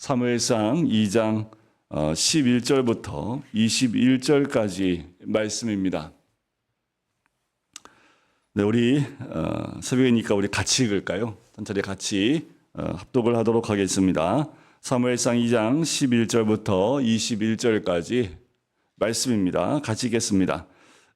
사무엘상 2장 11절부터 21절까지 말씀입니다. 네, 우리 새벽이니까 우리 같이 읽을까요? 천천히 같이 합독을 하도록 하겠습니다. 사무엘상 2장 11절부터 21절까지 말씀입니다. 같이 읽겠습니다.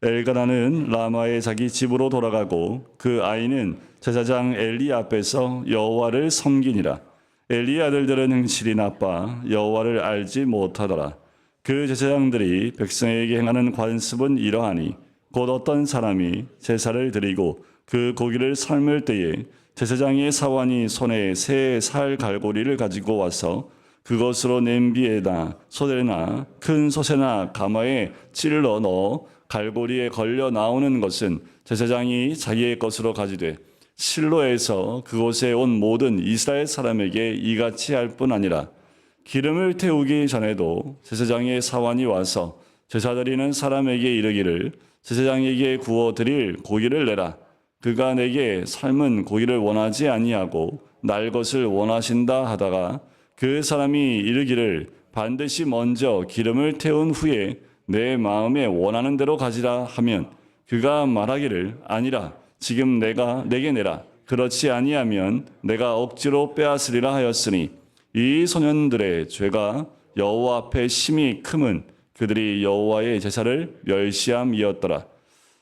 엘가나는 라마의 자기 집으로 돌아가고 그 아이는 제사장 엘리 앞에서 여호와를 섬기니라. 엘리의 아들들은 행실이 나빠 여호와를 알지 못하더라. 그 제사장들이 백성에게 행하는 관습은 이러하니 곧 어떤 사람이 제사를 드리고 그 고기를 삶을 때에 제사장의 사환이 손에 새 살 갈고리를 가지고 와서 그것으로 냄비에나 소대나 큰 솥에나 가마에 찔러 넣어 갈고리에 걸려 나오는 것은 제사장이 자기의 것으로 가지되 실로에서 그곳에 온 모든 이스라엘 사람에게 이같이 할 뿐 아니라 기름을 태우기 전에도 제사장의 사환이 와서 제사 드리는 사람에게 이르기를 제사장에게 구워 드릴 고기를 내라. 그가 내게 삶은 고기를 원하지 아니하고 날 것을 원하신다 하다가 그 사람이 이르기를 반드시 먼저 기름을 태운 후에 내 마음에 원하는 대로 가지라 하면 그가 말하기를 아니라 지금 내게 내라. 그렇지 아니하면 내가 억지로 빼앗으리라 하였으니 이 소년들의 죄가 여호와 앞에 심히 크면 그들이 여호와의 제사를 멸시함이었더라.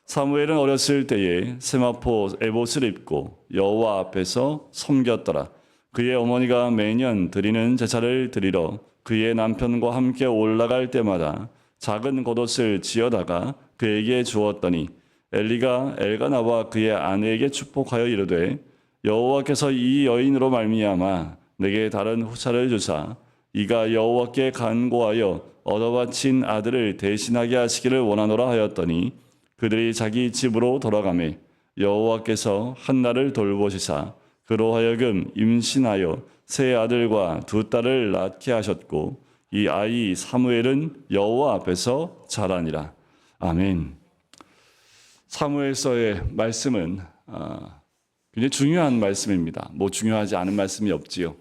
사무엘은 어렸을 때에 세마포 에봇을 입고 여호와 앞에서 섬겼더라. 그의 어머니가 매년 드리는 제사를 드리러 그의 남편과 함께 올라갈 때마다 작은 겉옷을 지어다가 그에게 주었더니 엘리가 엘가나와 그의 아내에게 축복하여 이르되 여호와께서 이 여인으로 말미암아 내게 다른 후사를 주사 이가 여호와께 간구하여 얻어바친 아들을 대신하게 하시기를 원하노라 하였더니 그들이 자기 집으로 돌아가매 여호와께서 한나를 돌보시사 그로 하여금 임신하여 세 아들과 두 딸을 낳게 하셨고 이 아이 사무엘은 여호와 앞에서 자라니라. 아멘. 사무엘서의 말씀은 굉장히 중요한 말씀입니다. 뭐 중요하지 않은 말씀이 없지요.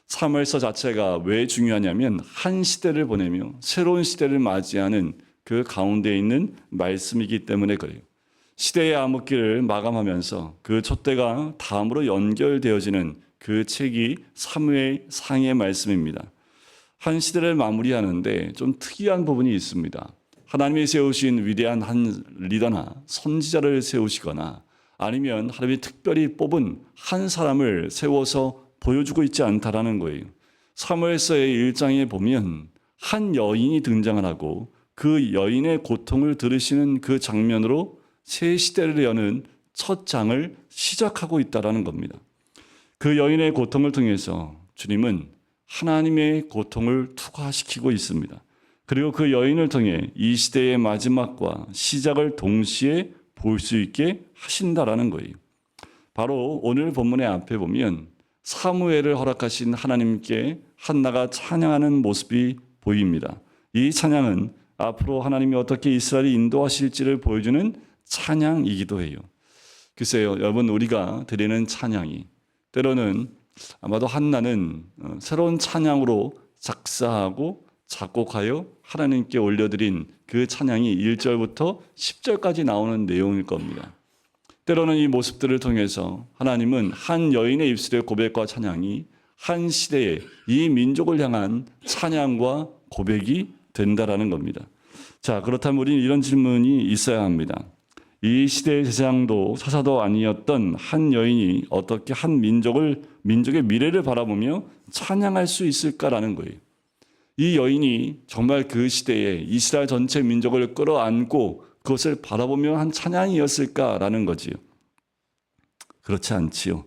사무엘서 자체가 왜 중요하냐면 한 시대를 보내며 새로운 시대를 맞이하는 그 가운데 있는 말씀이기 때문에 그래요. 시대의 암흑기를 마감하면서 그 촛대가 다음으로 연결되어지는 그 책이 사무엘상의 말씀입니다. 한 시대를 마무리하는데 좀 특이한 부분이 있습니다. 하나님이 세우신 위대한 한 리더나 선지자를 세우시거나 아니면 하나님이 특별히 뽑은 한 사람을 세워서 보여주고 있지 않다라는 거예요. 사무엘서의 1장에 보면 한 여인이 등장을 하고 그 여인의 고통을 들으시는 그 장면으로 새 시대를 여는 첫 장을 시작하고 있다라는 겁니다. 그 여인의 고통을 통해서 주님은 하나님의 고통을 투과시키고 있습니다. 그리고 그 여인을 통해 이 시대의 마지막과 시작을 동시에 볼 수 있게 하신다라는 거예요. 바로 오늘 본문의 앞에 보면 사무엘을 허락하신 하나님께 한나가 찬양하는 모습이 보입니다. 이 찬양은 앞으로 하나님이 어떻게 이스라엘을 인도하실지를 보여주는 찬양이기도 해요. 글쎄요, 여러분 우리가 드리는 찬양이 때로는 아마도 한나는 새로운 찬양으로 작사하고 작곡하여 하나님께 올려드린 그 찬양이 1절부터 10절까지 나오는 내용일 겁니다. 때로는 이 모습들을 통해서 하나님은 한 여인의 입술의 고백과 찬양이 한 시대에 이 민족을 향한 찬양과 고백이 된다라는 겁니다. 자, 그렇다면 우리는 이런 질문이 있어야 합니다. 이 시대의 제사장도 사사도 아니었던 한 여인이 어떻게 한 민족의 미래를 바라보며 찬양할 수 있을까라는 거예요. 이 여인이 정말 그 시대에 이스라엘 전체 민족을 끌어안고 그것을 바라보며 한 찬양이었을까라는 거지요. 그렇지 않지요.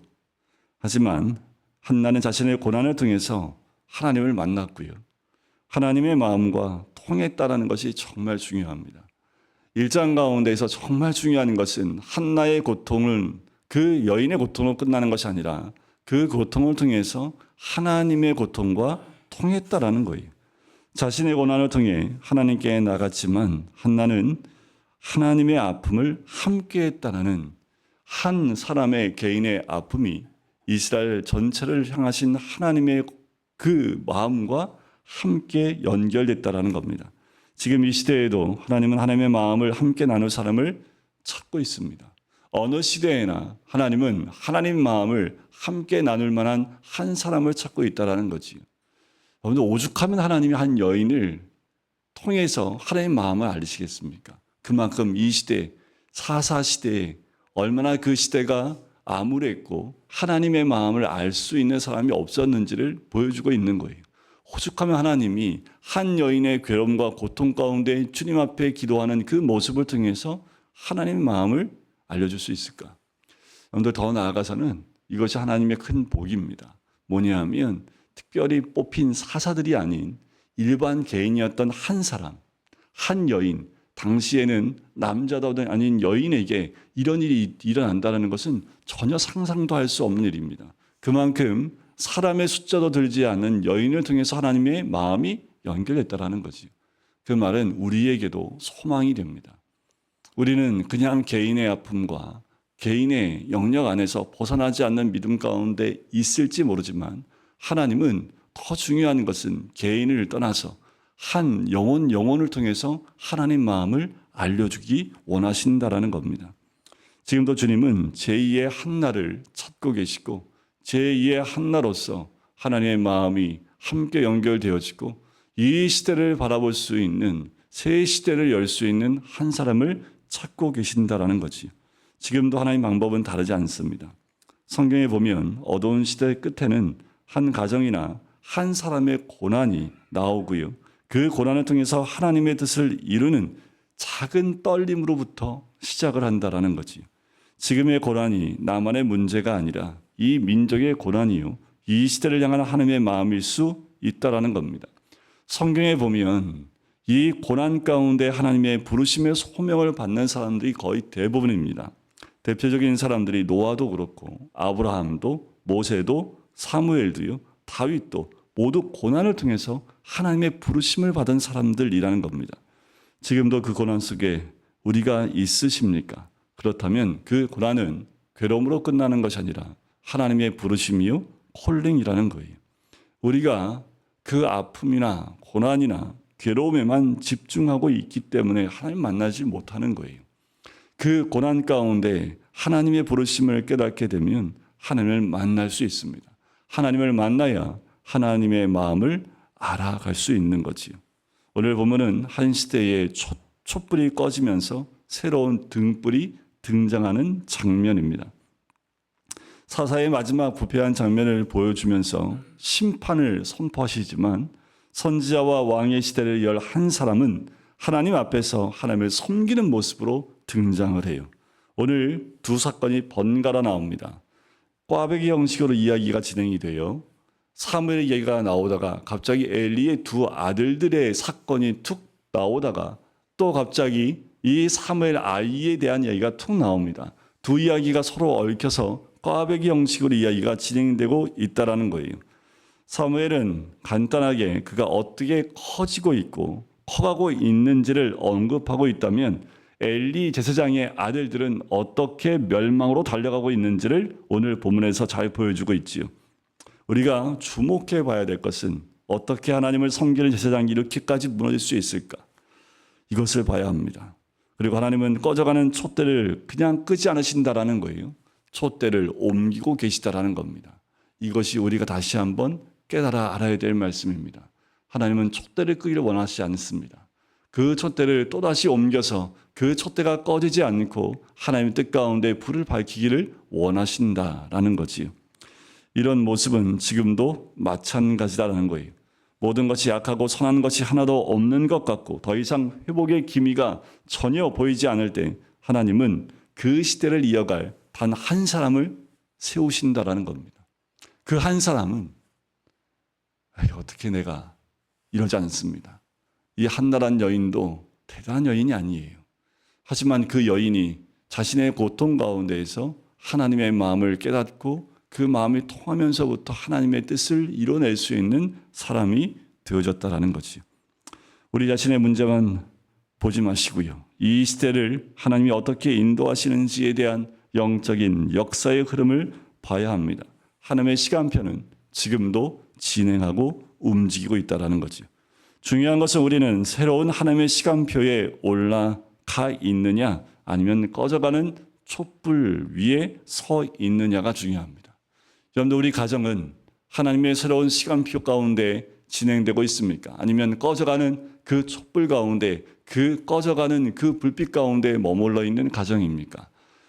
하지만 한나는 자신의 고난을 통해서 하나님을 만났고요. 하나님의 마음과 통했다라는 것이 정말 중요합니다. 1장 가운데에서 정말 중요한 것은 한나의 고통은 그 여인의 고통으로 끝나는 것이 아니라 그 고통을 통해서 하나님의 고통과 통했다라는 거예요. 자신의 고난을 통해 하나님께 나갔지만 한나는 하나님의 아픔을 함께했다라는 한 사람의 개인의 아픔이 이스라엘 전체를 향하신 하나님의 그 마음과 함께 연결됐다라는 겁니다. 지금 이 시대에도 하나님은 하나님의 마음을 함께 나눌 사람을 찾고 있습니다. 어느 시대에나 하나님은 하나님 마음을 함께 나눌 만한 한 사람을 찾고 있다라는 거지요. 여러분들 오죽하면 하나님이 한 여인을 통해서 하나님의 마음을 알리시겠습니까? 그만큼 이 시대, 사사 시대에 얼마나 그 시대가 암울했고 하나님의 마음을 알 수 있는 사람이 없었는지를 보여주고 있는 거예요. 오죽하면 하나님이 한 여인의 괴로움과 고통 가운데 주님 앞에 기도하는 그 모습을 통해서 하나님의 마음을 알려줄 수 있을까? 여러분들 더 나아가서는 이것이 하나님의 큰 복입니다. 뭐냐 하면 특별히 뽑힌 사사들이 아닌 일반 개인이었던 한 사람, 한 여인, 당시에는 남자도 아닌 여인에게 이런 일이 일어난다는 것은 전혀 상상도 할 수 없는 일입니다. 그만큼 사람의 숫자도 들지 않는 여인을 통해서 하나님의 마음이 연결됐다는 거지. 그 말은 우리에게도 소망이 됩니다. 우리는 그냥 개인의 아픔과 개인의 영역 안에서 벗어나지 않는 믿음 가운데 있을지 모르지만 하나님은 더 중요한 것은 개인을 떠나서 한 영혼을 통해서 하나님 마음을 알려주기 원하신다라는 겁니다. 지금도 주님은 제2의 한나를 찾고 계시고 제2의 한나로서 하나님의 마음이 함께 연결되어지고 이 시대를 바라볼 수 있는 새 시대를 열 수 있는 한 사람을 찾고 계신다라는 거지. 지금도 하나님 방법은 다르지 않습니다. 성경에 보면 어두운 시대 끝에는 한 가정이나 한 사람의 고난이 나오고요. 그 고난을 통해서 하나님의 뜻을 이루는 작은 떨림으로부터 시작을 한다라는 거지. 지금의 고난이 나만의 문제가 아니라 이 민족의 고난이요. 이 시대를 향한 하나님의 마음일 수 있다라는 겁니다. 성경에 보면 이 고난 가운데 하나님의 부르심의 소명을 받는 사람들이 거의 대부분입니다. 대표적인 사람들이 노아도 그렇고 아브라함도 모세도 사무엘도요. 다윗도 모두 고난을 통해서 하나님의 부르심을 받은 사람들이라는 겁니다. 지금도 그 고난 속에 우리가 있으십니까? 그렇다면 그 고난은 괴로움으로 끝나는 것이 아니라 하나님의 부르심이요 콜링이라는 거예요. 우리가 그 아픔이나 고난이나 괴로움에만 집중하고 있기 때문에 하나님 만나지 못하는 거예요. 그 고난 가운데 하나님의 부르심을 깨닫게 되면 하나님을 만날 수 있습니다. 하나님을 만나야 하나님의 마음을 알아갈 수 있는 거지요. 오늘 보면은 한 시대에 촛불이 꺼지면서 새로운 등불이 등장하는 장면입니다. 사사의 마지막 부패한 장면을 보여주면서 심판을 선포하시지만 선지자와 왕의 시대를 열 한 사람은 하나님 앞에서 하나님을 섬기는 모습으로 등장을 해요. 오늘 두 사건이 번갈아 나옵니다. 꽈배기 형식으로 이야기가 진행이 돼요. 사무엘의 얘기가 나오다가 갑자기 엘리의 두 아들들의 사건이 툭 나오다가 또 갑자기 이 사무엘 아이에 대한 이야기가 툭 나옵니다. 두 이야기가 서로 얽혀서 꽈배기 형식으로 이야기가 진행되고 있다는 거예요. 사무엘은 간단하게 그가 어떻게 커지고 있고 커가고 있는지를 언급하고 있다면 엘리 제사장의 아들들은 어떻게 멸망으로 달려가고 있는지를 오늘 본문에서 잘 보여주고 있지요. 우리가 주목해 봐야 될 것은 어떻게 하나님을 섬기는 제사장이 이렇게까지 무너질 수 있을까? 이것을 봐야 합니다. 그리고 하나님은 꺼져가는 촛대를 그냥 끄지 않으신다라는 거예요. 촛대를 옮기고 계시다라는 겁니다. 이것이 우리가 다시 한번 깨달아 알아야 될 말씀입니다. 하나님은 촛대를 끄기를 원하시지 않습니다. 그 촛대를 또다시 옮겨서 그 촛대가 꺼지지 않고 하나님의 뜻 가운데 불을 밝히기를 원하신다라는 거지요. 이런 모습은 지금도 마찬가지다라는 거예요. 모든 것이 약하고 선한 것이 하나도 없는 것 같고 더 이상 회복의 기미가 전혀 보이지 않을 때 하나님은 그 시대를 이어갈 단 한 사람을 세우신다라는 겁니다. 그 한 사람은 어떻게 내가 이러지 않습니다. 이 한나란 여인도 대단한 여인이 아니에요. 하지만 그 여인이 자신의 고통 가운데에서 하나님의 마음을 깨닫고 그 마음이 통하면서부터 하나님의 뜻을 이뤄낼 수 있는 사람이 되어졌다라는 거지. 우리 자신의 문제만 보지 마시고요. 이 시대를 하나님이 어떻게 인도하시는지에 대한 영적인 역사의 흐름을 봐야 합니다. 하나님의 시간표는 지금도 진행하고 움직이고 있다는 거죠. 중요한 것은 우리는 새로운 하나님의 시간표에 올라가 있느냐 아니면 꺼져가는 촛불 위에 서 있느냐가 중요합니다. 여러분들 우리 가정은 하나님의 새로운 시간표 가운데 진행되고 있습니까? 아니면 꺼져가는 그 촛불 가운데 그 꺼져가는 그 불빛 가운데 머물러 있는 가정입니까?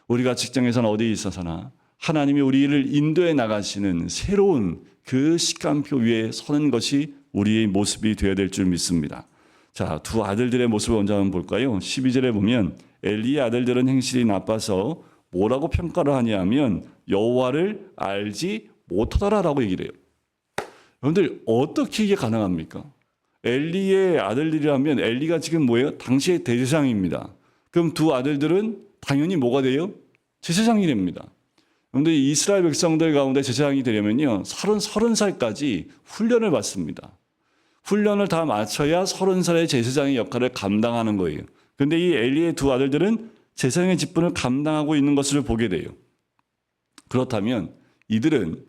우리가 직장에서는 어디에 있어서나 하나님이 우리를 인도해 나가시는 새로운 그 시간표 위에 서는 것이 우리의 모습이 되어야 될 줄 믿습니다. 자, 두 아들들의 모습을 먼저 한번 볼까요? 12절에 보면 엘리의 아들들은 행실이 나빠서 뭐라고 평가를 하냐면 여호와를 알지 못하더라라고 얘기를 해요. 여러분들 어떻게 이게 가능합니까? 엘리의 아들들이라면 엘리가 지금 뭐예요? 당시의 대제사장입니다. 그럼 두 아들들은 당연히 뭐가 돼요? 제사장이 됩니다. 그런데 이스라엘 백성들 가운데 제사장이 되려면요 30살까지 훈련을 받습니다. 훈련을 다 마쳐야 30살의 제사장의 역할을 감당하는 거예요. 그런데 이 엘리의 두 아들들은 제사장의 직분을 감당하고 있는 것을 보게 돼요. 그렇다면 이들은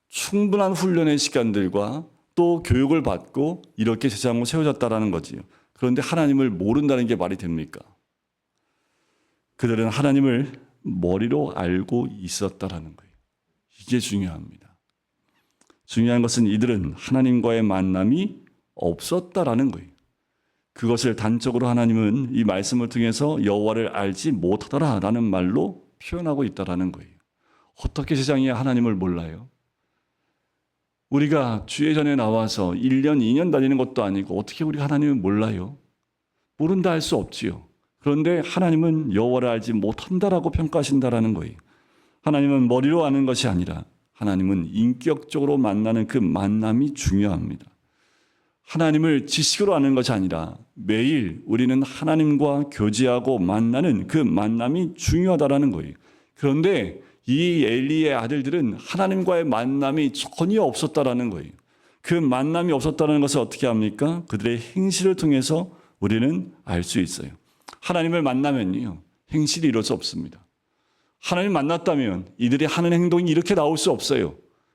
충분한 훈련의 시간들과 또 교육을 받고 이렇게 제사장으로 세워졌다는 거지요. 그런데 하나님을 모른다는 게 말이 됩니까? 그들은 하나님을 머리로 알고 있었다라는 거예요. 이게 중요합니다. 중요한 것은 이들은 하나님과의 만남이 없었다라는 거예요. 그것을 단적으로 하나님은 이 말씀을 통해서 여호와를 알지 못하더라라는 말로 표현하고 있다라는 거예요. 어떻게 세상이 하나님을 몰라요? 우리가 주의 전에 나와서 1년, 2년 다니는 것도 아니고 어떻게 우리가 하나님을 몰라요? 모른다 할 수 없지요. 그런데 하나님은 여호와를 알지 못한다라고 평가하신다라는 거예요. 하나님은 머리로 아는 것이 아니라 하나님은 인격적으로 만나는 그 만남이 중요합니다. 하나님을 지식으로 아는 것이 아니라 매일 우리는 하나님과 교제하고 만나는 그 만남이 중요하다라는 거예요. 그런데 이 엘리의 아들들은 하나님과의 만남이 전혀 없었다라는 거예요. 그 만남이 없었다는 것을 어떻게 합니까? 그들의 행실을 통해서 우리는 알 수 있어요. 하나님을 만나면요 행실이 이룰 수 없습니다. 하나님 만났다면 이들이 하는 행동이 이렇게 나올 수 없어요.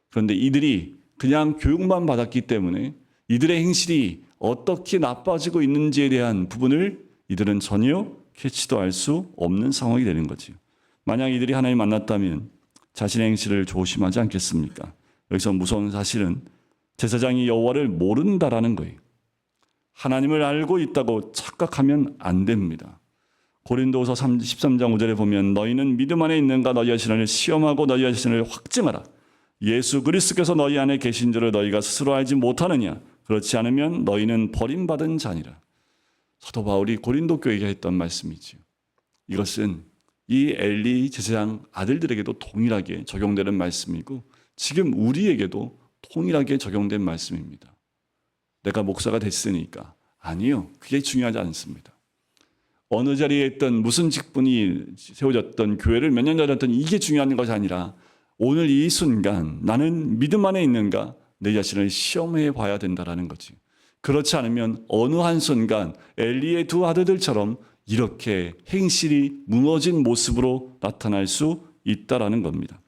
그런데 이들이 그냥 교육만 받았기 때문에 이들의 행실이 어떻게 나빠지고 있는지에 대한 부분을 이들은 전혀 캐치도 할 수 없는 상황이 되는 거죠. 만약 이들이 하나님 만났다면 자신의 행실을 조심하지 않겠습니까? 여기서 무서운 사실은 제사장이 여호와를 모른다라는 거예요. 하나님을 알고 있다고 착각하면 안 됩니다. 고린도후서 13장 5절에 보면 너희는 믿음 안에 있는가 너희 자신을 시험하고 너희 자신을 확증하라. 예수 그리스도께서 너희 안에 계신 줄을 너희가 스스로 알지 못하느냐? 그렇지 않으면 너희는 버림받은 자니라. 사도 바울이 고린도 교회에 했던 말씀이지요. 이것은 이 엘리 제사장 아들들에게도 동일하게 적용되는 말씀이고 지금 우리에게도 동일하게 적용된 말씀입니다. 내가 목사가 됐으니까. 아니요. 그게 중요하지 않습니다. 어느 자리에 있던 무슨 직분이 세워졌던 교회를 몇 년 다녔던 이게 중요한 것이 아니라 오늘 이 순간 나는 믿음 안에 있는가 내 자신을 시험해 봐야 된다는 거지. 그렇지 않으면 어느 한순간 엘리의 두 아들들처럼 이렇게 행실이 무너진 모습으로 나타날 수 있다라는 겁니다.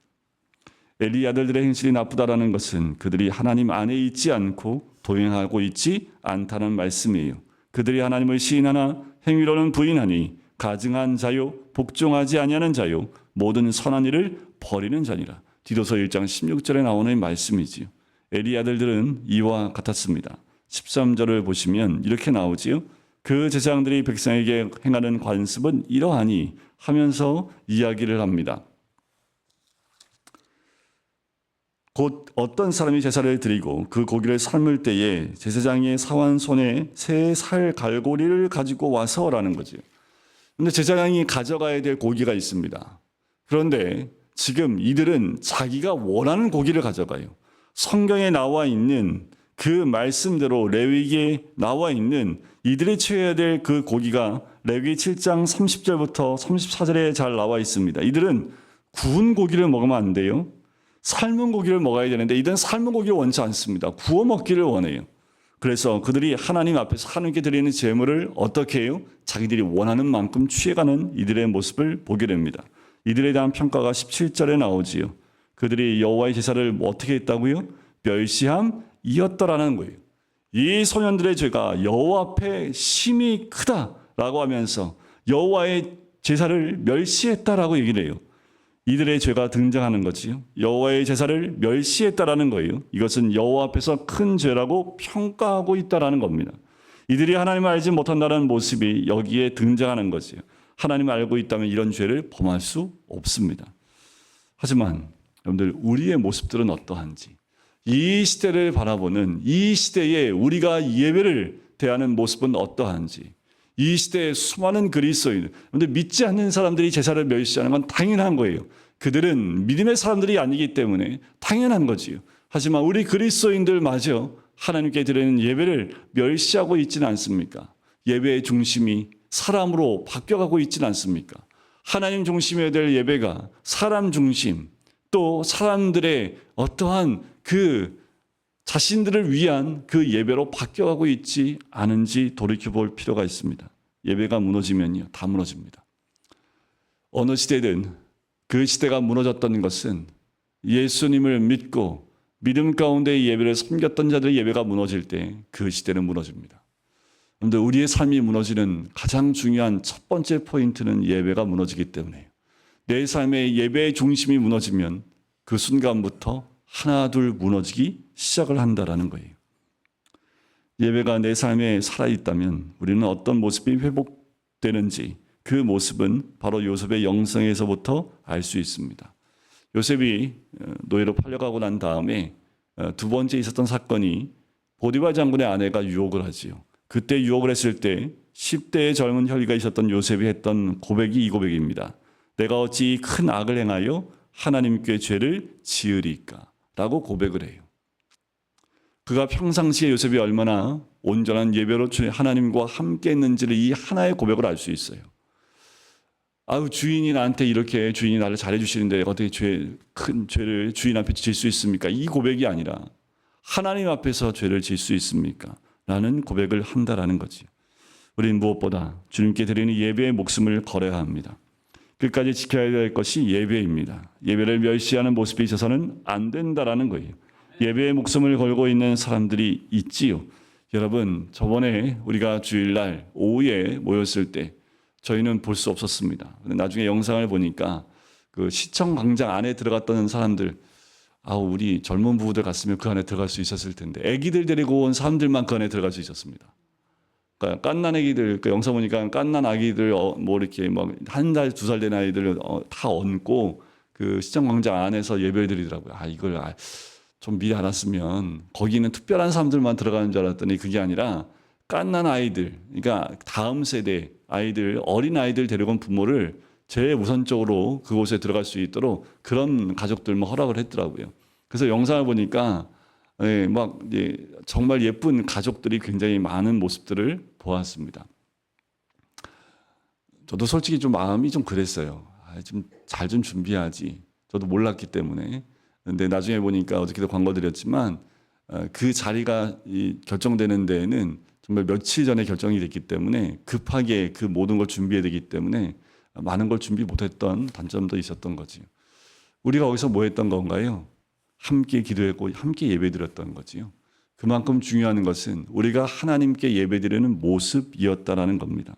엘리 아들들의 행실이 나쁘다라는 것은 그들이 하나님 안에 있지 않고 동행하고 있지 않다는 말씀이에요. 그들이 하나님을 시인하나 행위로는 부인하니 가증한 자요 복종하지 아니하는 자요 모든 선한 일을 버리는 자니라. 디도서 1장 16절에 나오는 말씀이지요. 엘리 아들들은 이와 같았습니다. 13절을 보시면 이렇게 나오지요. 그 제사장들이 백성에게 행하는 관습은 이러하니 하면서 이야기를 합니다. 곧 어떤 사람이 제사를 드리고 그 고기를 삶을 때에 제사장의 사환 손에 새 살 갈고리를 가지고 와서라는 거죠. 그런데 제사장이 가져가야 될 고기가 있습니다. 그런데 지금 이들은 자기가 원하는 고기를 가져가요. 성경에 나와 있는 그 말씀대로 레위기에 나와 있는 이들이 취해야 될 그 고기가 레위기 7장 30절부터 34절에 잘 나와 있습니다. 이들은 구운 고기를 먹으면 안 돼요. 삶은 고기를 먹어야 되는데 이들은 삶은 고기를 원치 않습니다. 구워 먹기를 원해요. 그래서 그들이 하나님 앞에서 하나님께 드리는 제물을 어떻게 해요? 자기들이 원하는 만큼 취해가는 이들의 모습을 보게 됩니다. 이들에 대한 평가가 17절에 나오지요. 그들이 여호와의 제사를 어떻게 했다고요? 멸시함이었더라는 거예요. 이 소년들의 죄가 여호와 앞에 심히 크다라고 하면서 여호와의 제사를 멸시했다라고 얘기를 해요. 이들의 죄가 등장하는 거지요. 여호와의 제사를 멸시했다라는 거예요. 이것은 여호와 앞에서 큰 죄라고 평가하고 있다라는 겁니다. 이들이 하나님을 알지 못한다는 모습이 여기에 등장하는 거지요. 하나님을 알고 있다면 이런 죄를 범할 수 없습니다. 하지만 여러분들, 우리의 모습들은 어떠한지, 이 시대를 바라보는 이 시대에 우리가 예배를 대하는 모습은 어떠한지, 이 시대에 수많은 그리스도인, 그런데 믿지 않는 사람들이 제사를 멸시하는 건 당연한 거예요. 그들은 믿음의 사람들이 아니기 때문에 당연한 거지요. 하지만 우리 그리스도인들마저 하나님께 드리는 예배를 멸시하고 있지는 않습니까? 예배의 중심이 사람으로 바뀌어가고 있지는 않습니까? 하나님 중심이어야 될 예배가 사람 중심, 또 사람들의 어떠한 그 자신들을 위한 그 예배로 바뀌어가고 있지 않은지 돌이켜볼 필요가 있습니다. 예배가 무너지면요, 다 무너집니다. 어느 시대든 그 시대가 무너졌던 것은 예수님을 믿고 믿음 가운데 예배를 섬겼던 자들의 예배가 무너질 때 그 시대는 무너집니다. 그런데 우리의 삶이 무너지는 가장 중요한 첫 번째 포인트는 예배가 무너지기 때문에요. 내 삶의 예배의 중심이 무너지면 그 순간부터 하나 둘 무너지기 시작을 한다라는 거예요. 예배가 내 삶에 살아있다면 우리는 어떤 모습이 회복되는지 그 모습은 바로 요셉의 영성에서부터 알 수 있습니다. 요셉이 노예로 팔려가고 난 다음에 두 번째 있었던 사건이 보디발 장군의 아내가 유혹을 하지요. 그때 유혹을 했을 때 10대의 젊은 혈기가 있었던 요셉이 했던 고백이 이 고백입니다. 내가 어찌 큰 악을 행하여 하나님께 죄를 지으리까? 라고 고백을 해요. 그가 평상시에 요셉이 얼마나 온전한 예배로 하나님과 함께 했는지를 이 하나의 고백을 알 수 있어요. 아유, 주인이 나한테 이렇게, 주인이 나를 잘해주시는데 어떻게 큰 죄를 주인 앞에 질 수 있습니까? 이 고백이 아니라 하나님 앞에서 죄를 질 수 있습니까? 라는 고백을 한다라는 거지요. 우리는 무엇보다 주님께 드리는 예배의 목숨을 걸어야 합니다. 끝까지 지켜야 될 것이 예배입니다. 예배를 멸시하는 모습이 있어서는 안 된다라는 거예요. 예배의 목숨을 걸고 있는 사람들이 있지요. 여러분, 저번에 우리가 주일날 오후에 모였을 때 저희는 볼 수 없었습니다. 나중에 영상을 보니까 그 시청 광장 안에 들어갔던 사람들, 우리 젊은 부부들 갔으면 그 안에 들어갈 수 있었을 텐데, 아기들 데리고 온 사람들만 그 안에 들어갈 수 있었습니다. 그러니까 깐난 아기들, 그 영상 보니까 깐난 아기들 뭐 이렇게 막 한 달, 두 살 된 아이들 다 얹고 그 시청 광장 안에서 예배를 드리더라고요. 이걸 좀 미리 알았으면 거기는 특별한 사람들만 들어가는 줄 알았더니 그게 아니라 깐난 아이들, 그러니까 다음 세대 아이들, 어린 아이들 데려온 부모를 제일 우선적으로 그곳에 들어갈 수 있도록 그런 가족들만 허락을 했더라고요. 그래서 영상을 보니까 정말 예쁜 가족들이 굉장히 많은 모습들을 보았습니다. 저도 솔직히 좀 마음이 좀 그랬어요. 잘 좀 준비하지. 저도 몰랐기 때문에. 근데 나중에 보니까 어저께도 광고 드렸지만 그 자리가 결정되는 데에는 정말 며칠 전에 결정이 됐기 때문에 급하게 그 모든 걸 준비해야 되기 때문에 많은 걸 준비 못했던 단점도 있었던 거지요. 우리가 거기서 뭐 했던 건가요? 함께 기도했고 함께 예배드렸던 거지요. 그만큼 중요한 것은 우리가 하나님께 예배드리는 모습이었다라는 겁니다.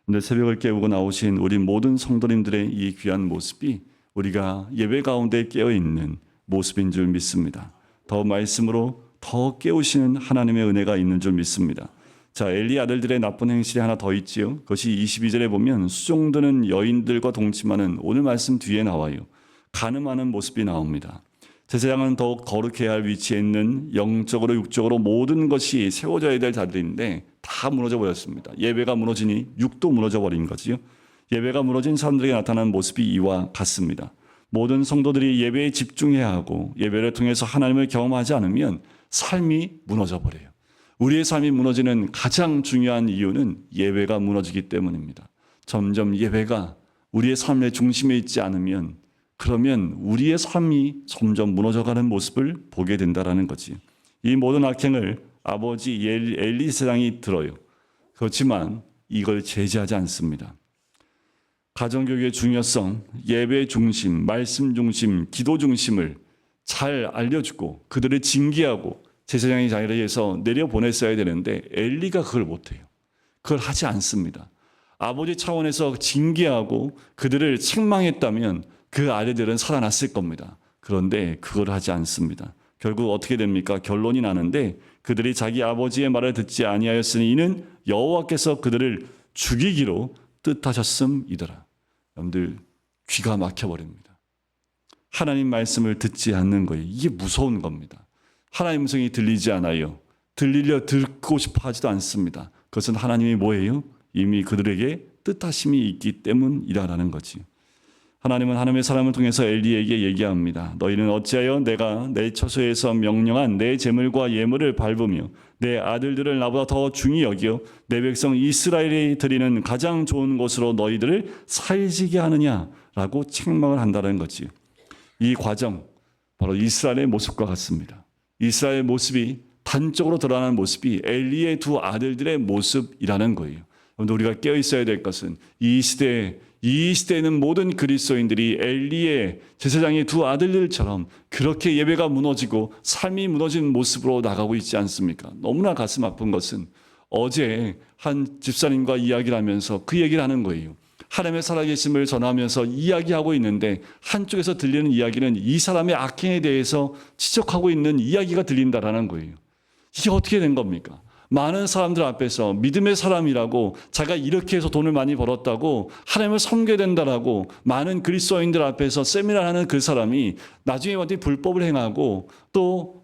오늘 새벽을 깨우고 나오신 우리 모든 성도님들의 이 귀한 모습이 우리가 예배 가운데 깨어있는 모습인 줄 믿습니다. 더 말씀으로 더 깨우시는 하나님의 은혜가 있는 줄 믿습니다. 자, 엘리 아들들의 나쁜 행실이 하나 더 있지요. 그것이 22절에 보면 수종드는 여인들과 동침하는, 오늘 말씀 뒤에 나와요. 간음하는 모습이 나옵니다. 제사장은 더욱 거룩해야 할 위치에 있는 영적으로 육적으로 모든 것이 세워져야 될 자들인데 다 무너져 버렸습니다. 예배가 무너지니 육도 무너져 버린 거지요. 예배가 무너진 사람들에게 나타나는 모습이 이와 같습니다. 모든 성도들이 예배에 집중해야 하고 예배를 통해서 하나님을 경험하지 않으면 삶이 무너져 버려요. 우리의 삶이 무너지는 가장 중요한 이유는 예배가 무너지기 때문입니다. 점점 예배가 우리의 삶의 중심에 있지 않으면, 그러면 우리의 삶이 점점 무너져가는 모습을 보게 된다는 거지. 이 모든 악행을 아버지 엘리 세상이 들어요. 그렇지만 이걸 제지하지 않습니다. 가정교육의 중요성, 예배 중심, 말씀 중심, 기도 중심을 잘 알려주고 그들을 징계하고 제사장의 자리에서 내려보냈어야 되는데 엘리가 그걸 못해요. 그걸 하지 않습니다. 아버지 차원에서 징계하고 그들을 책망했다면 그 아이들은 살아났을 겁니다. 그런데 그걸 하지 않습니다. 결국 어떻게 됩니까? 결론이 나는데 그들이 자기 아버지의 말을 듣지 아니하였으니 이는 여호와께서 그들을 죽이기로 뜻하셨음이더라. 여러분들 귀가 막혀버립니다. 하나님 말씀을 듣지 않는 거예요. 이게 무서운 겁니다. 하나님 음성이 들리지 않아요. 들리려 듣고 싶어 하지도 않습니다. 그것은 하나님이 뭐예요? 이미 그들에게 뜻하심이 있기 때문이라는 거지. 하나님은 하나님의 사람을 통해서 엘리에게 얘기합니다. 너희는 어찌하여 내가 내 처소에서 명령한 내 제물과 예물을 밟으며 내 아들들을 나보다 더 중히 여겨 내 백성 이스라엘이 드리는 가장 좋은 곳으로 너희들을 살지게 하느냐라고 책망을 한다는 거지. 이 과정 바로 이스라엘의 모습과 같습니다. 이스라엘의 모습이 단적으로 드러나는 모습이 엘리의 두 아들들의 모습이라는 거예요. 우리가 깨어 있어야 될 것은 이 시대에는 모든 그리스도인들이 엘리의 제사장의 두 아들들처럼 그렇게 예배가 무너지고 삶이 무너진 모습으로 나가고 있지 않습니까? 너무나 가슴 아픈 것은 어제 한 집사님과 이야기를 하면서 그 얘기를 하는 거예요. 하나님의 살아계심을 전하면서 이야기하고 있는데 한쪽에서 들리는 이야기는 이 사람의 악행에 대해서 지적하고 있는 이야기가 들린다라는 거예요. 이게 어떻게 된 겁니까? 많은 사람들 앞에서 믿음의 사람이라고 자기가 이렇게 해서 돈을 많이 벌었다고 하나님을 섬겨야 된다라고 많은 그리스도인들 앞에서 세미나하는 그 사람이 나중에 완전히 불법을 행하고 또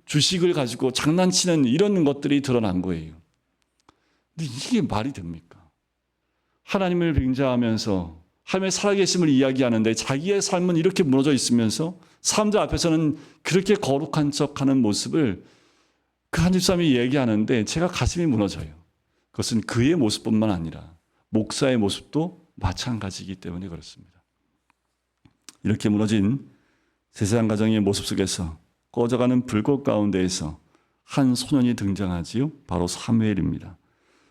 주식을 가지고 장난치는 이런 것들이 드러난 거예요. 근데 이게 말이 됩니까? 하나님을 빙자하면서 하나님의 살아계심을 이야기하는데 자기의 삶은 이렇게 무너져 있으면서 사람들 앞에서는 그렇게 거룩한 척하는 모습을 그 한 집사람이 얘기하는데 제가 가슴이 무너져요. 그것은 그의 모습뿐만 아니라 목사의 모습도 마찬가지이기 때문에 그렇습니다. 이렇게 무너진 제사장 가정의 모습 속에서 꺼져가는 불꽃 가운데에서 한 소년이 등장하지요. 바로 사무엘입니다.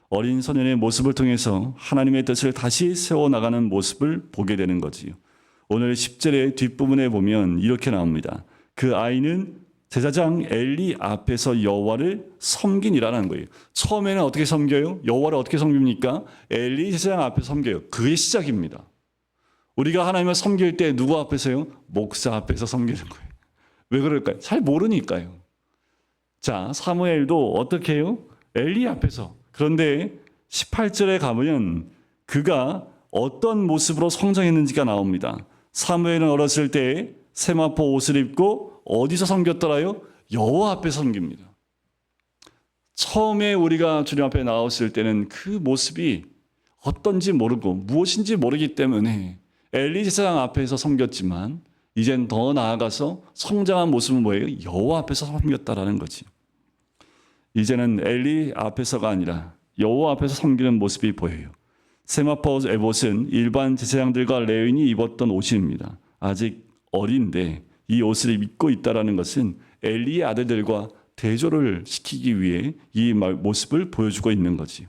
어린 소년의 모습을 통해서 하나님의 뜻을 다시 세워나가는 모습을 보게 되는 거지요. 오늘 10절의 뒷부분에 보면 이렇게 나옵니다. 그 아이는 제사장 엘리 앞에서 여호와를 섬긴이라는 거예요. 처음에는 어떻게 섬겨요? 여호와를 어떻게 섬깁니까? 엘리 제사장 앞에서 섬겨요. 그게 시작입니다. 우리가 하나님을 섬길 때 누구 앞에서요? 목사 앞에서 섬기는 거예요. 왜 그럴까요? 잘 모르니까요. 자, 사무엘도 어떻게 해요? 엘리 앞에서. 그런데 18절에 가보면 그가 어떤 모습으로 성장했는지가 나옵니다. 사무엘은 어렸을 때 세마포 옷을 입고 어디서 섬겼더라요? 여호와 앞에 섬깁니다. 처음에 우리가 주님 앞에 나왔을 때는 그 모습이 어떤지 모르고 무엇인지 모르기 때문에 엘리 제사장 앞에서 섬겼지만 이젠 더 나아가서 성장한 모습은 뭐예요? 여호와 앞에서 섬겼다라는 거지. 이제는 엘리 앞에서가 아니라 여호와 앞에서 섬기는 모습이 보여요. 세마포 에봇은 일반 제사장들과 레위인이 입었던 옷입니다. 아직 어린데 이 옷을 입고 있다는 것은 엘리의 아들들과 대조를 시키기 위해 이 모습을 보여주고 있는 거지.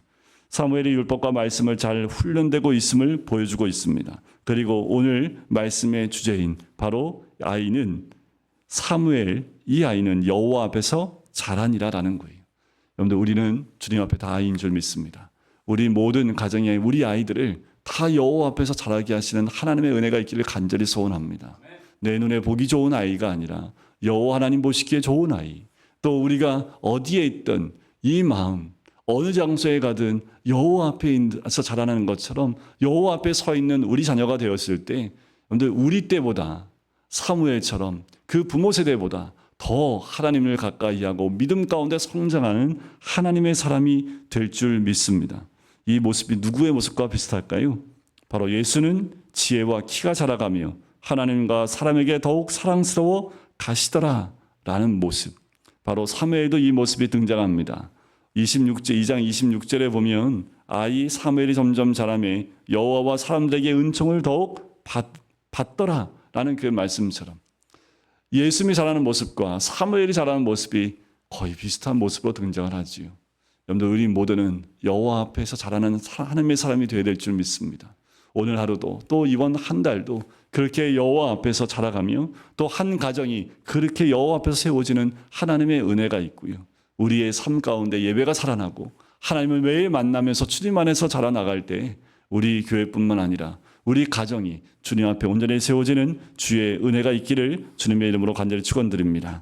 사무엘의 율법과 말씀을 잘 훈련되고 있음을 보여주고 있습니다. 그리고 오늘 말씀의 주제인 바로 아이는 사무엘, 이 아이는 여호와 앞에서 자라니라라는 거예요. 여러분들 우리는 주님 앞에 다 아이인 줄 믿습니다. 우리 모든 가정의 우리 아이들을 다 여호와 앞에서 자라게 하시는 하나님의 은혜가 있기를 간절히 소원합니다. 내 눈에 보기 좋은 아이가 아니라 여호와 하나님 보시기에 좋은 아이, 또 우리가 어디에 있든 이 마음 어느 장소에 가든 여호와 앞에서 자라나는 것처럼 여호와 앞에 서 있는 우리 자녀가 되었을 때 여러분들 우리 때보다 사무엘처럼 그 부모 세대보다 더 하나님을 가까이 하고 믿음 가운데 성장하는 하나님의 사람이 될 줄 믿습니다. 이 모습이 누구의 모습과 비슷할까요? 바로 예수는 지혜와 키가 자라가며 하나님과 사람에게 더욱 사랑스러워 가시더라라는 모습. 바로 사무엘도 이 모습이 등장합니다. 2장 26절에 보면 아이 사무엘이 점점 자라매 여호와와 사람들에게 은총을 더욱 받더라라는 그 말씀처럼 예수님이 자라는 모습과 사무엘이 자라는 모습이 거의 비슷한 모습으로 등장을 하지요. 여러분들 우리 모두는 여호와 앞에서 자라는 하나님의 사람이 되어야 될 줄 믿습니다. 오늘 하루도 또 이번 한 달도 그렇게 여호와 앞에서 자라가며 또 한 가정이 그렇게 여호와 앞에서 세워지는 하나님의 은혜가 있고요. 우리의 삶 가운데 예배가 살아나고 하나님을 매일 만나면서 주님 안에서 자라나갈 때 우리 교회뿐만 아니라 우리 가정이 주님 앞에 온전히 세워지는 주의 은혜가 있기를 주님의 이름으로 간절히 축원드립니다.